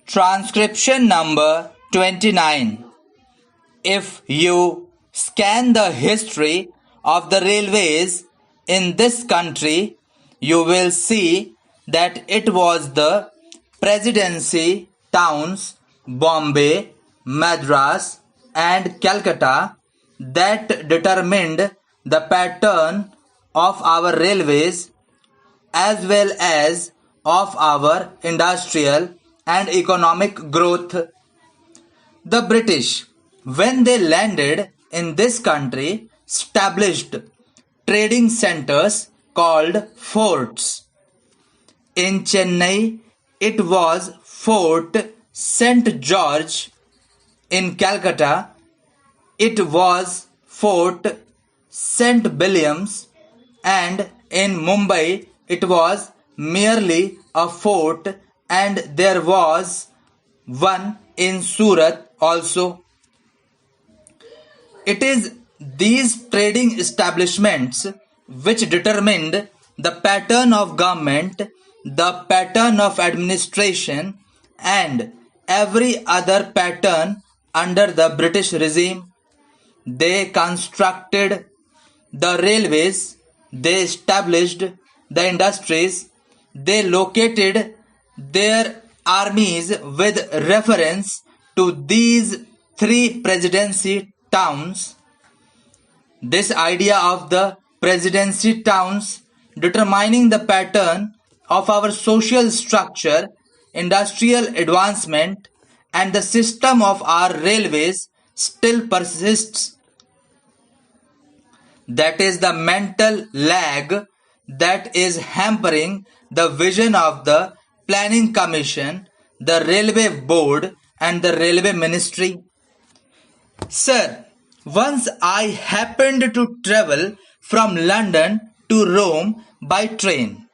Transcription number 29. If you scan the history of the railways in this country, you will see that it was the presidency towns Bombay, Madras and Calcutta that determined the pattern of our railways as well as of our industrial and economic growth. The British, when they landed in this country, established trading centers called forts. In Chennai, it was Fort St. George. In Calcutta, it was Fort St. Williams, and in Mumbai, it was merely a fort, and there was one in Surat also. It is these trading establishments which determined the pattern of government, the pattern of administration, and every other pattern under the British regime. They constructed the railways, they established the industries, they located their armies with reference to these three presidency towns. This idea of the presidency towns determining the pattern of our social structure, industrial advancement, and the system of our railways still persists. That is the mental lag that is hampering the vision of the Planning Commission, the Railway Board, and the Railway Ministry. Sir, once I happened to travel from London to Rome by train.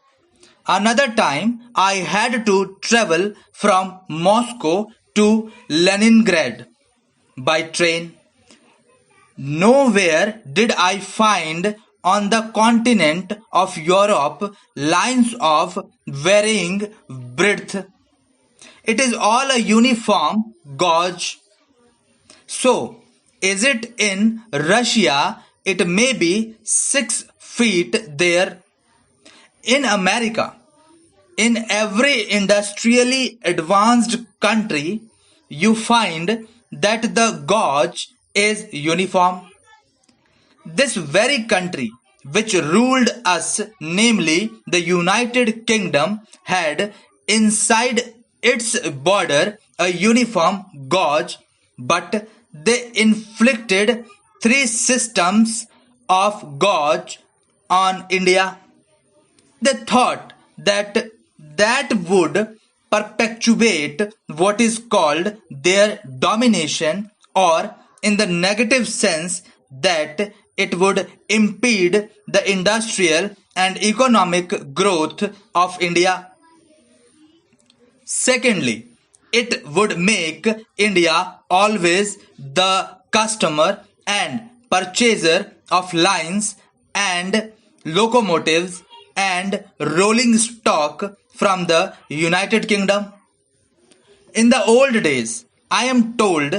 Another time I had to travel from Moscow to Leningrad by train. Nowhere did I find on the continent of Europe lines of varying breadth. It is all a uniform gauge. So, is it in Russia? It may be 6 feet there. In America, in every industrially advanced country, you find that the gauge is uniform. This very country which ruled us, namely the United Kingdom, had inside its border a uniform gauge, but they inflicted 3 systems of gauge on India. They thought that would perpetuate what is called their domination, or in the negative sense that it would impede the industrial and economic growth of India. Secondly, it would make India always the customer and purchaser of lines and locomotives and rolling stock from the United Kingdom. In the old days, I am told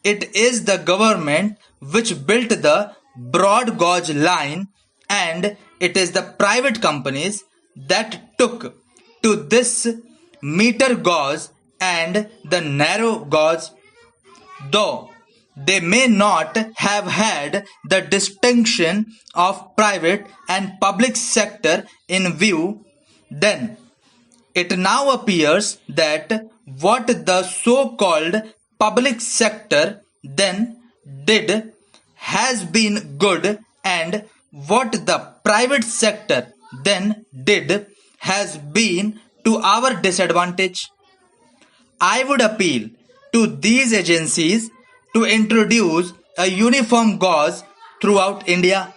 it is the government which built the broad gauge line, and it is the private companies that took to this meter gauge and the narrow gauge. Though they may not have had the distinction of private and public sector in view, then it now appears that what the so-called public sector then did has been good, and what the private sector then did has been to our disadvantage. I would appeal to these agencies to introduce a uniform gauge throughout India.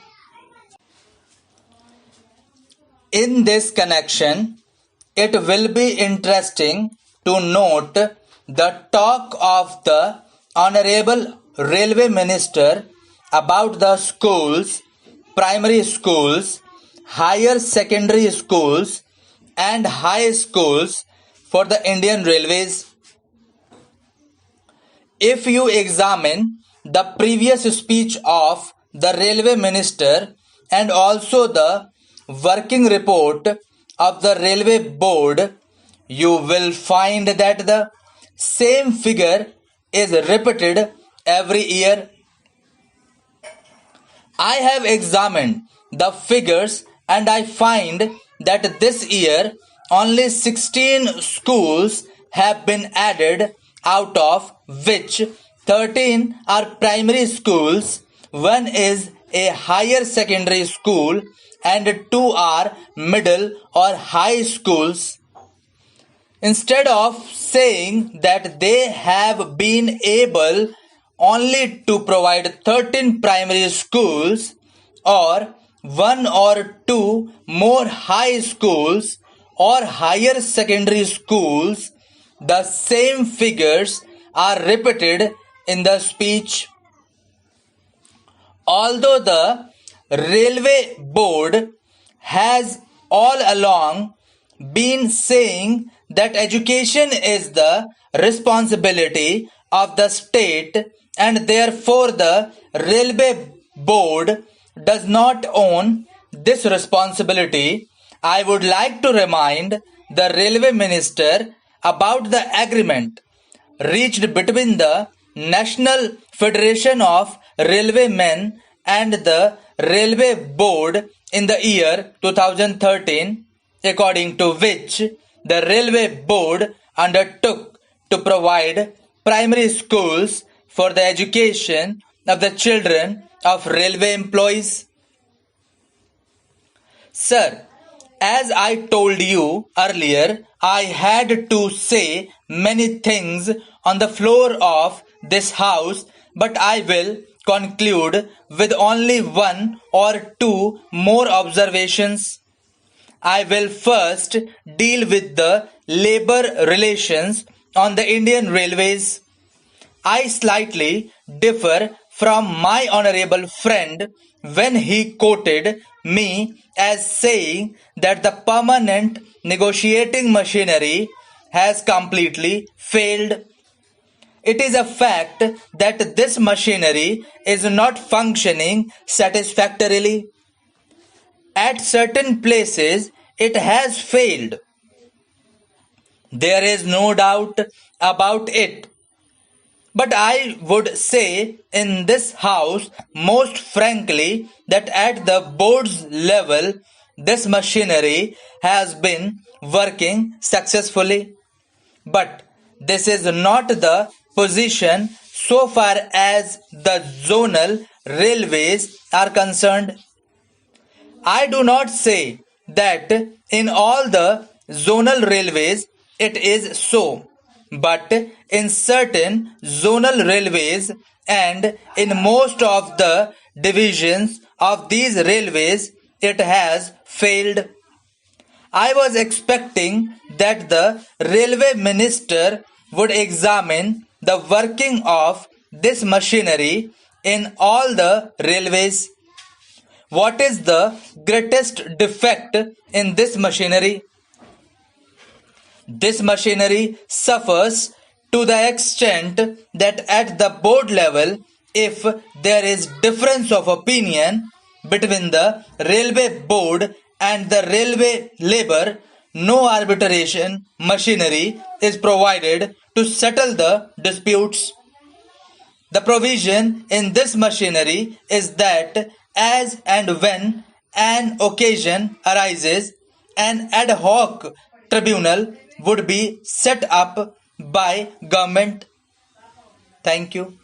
In this connection, it will be interesting to note the talk of the Honorable Railway Minister about the schools, primary schools, higher secondary schools, and high schools for the Indian Railways. If you examine the previous speech of the railway minister and also the working report of the railway board, you will find that the same figure is repeated every year. I have examined the figures and I find that this year only 16 schools have been added, out of which 13 are primary schools, one is a higher secondary school, and 2 are middle or high schools. Instead of saying that they have been able only to provide 13 primary schools or 1 or 2 more high schools or higher secondary schools, the same figures are repeated in the speech. Although the railway board has all along been saying that education is the responsibility of the state and therefore the railway board does not own this responsibility, I would like to remind the railway minister about the agreement reached between the National Federation of Railwaymen and the Railway Board in the year 2013, according to which the Railway Board undertook to provide primary schools for the education of the children of railway employees. Sir, as I told you earlier, I had to say many things on the floor of this house, but I will conclude with only 1 or 2 more observations. I will first deal with the labor relations on the Indian Railways. I slightly differ from my honorable friend when he quoted me as saying that the permanent negotiating machinery has completely failed. It is a fact that this machinery is not functioning satisfactorily. At certain places, it has failed. There is no doubt about it. But I would say in this house most frankly that at the board's level, this machinery has been working successfully. But this is not the position so far as the zonal railways are concerned. I do not say that in all the zonal railways it is so, but in certain zonal railways and in most of the divisions of these railways it has failed. I was expecting that the railway minister would examine the working of this machinery in all the railways. What is the greatest defect in this machinery? This machinery suffers to the extent that at the board level, if there is difference of opinion between the railway board and the railway labor, no arbitration machinery is provided to settle the disputes. The provision in this machinery is that as and when an occasion arises, an ad hoc tribunal would be set up by government. Thank you.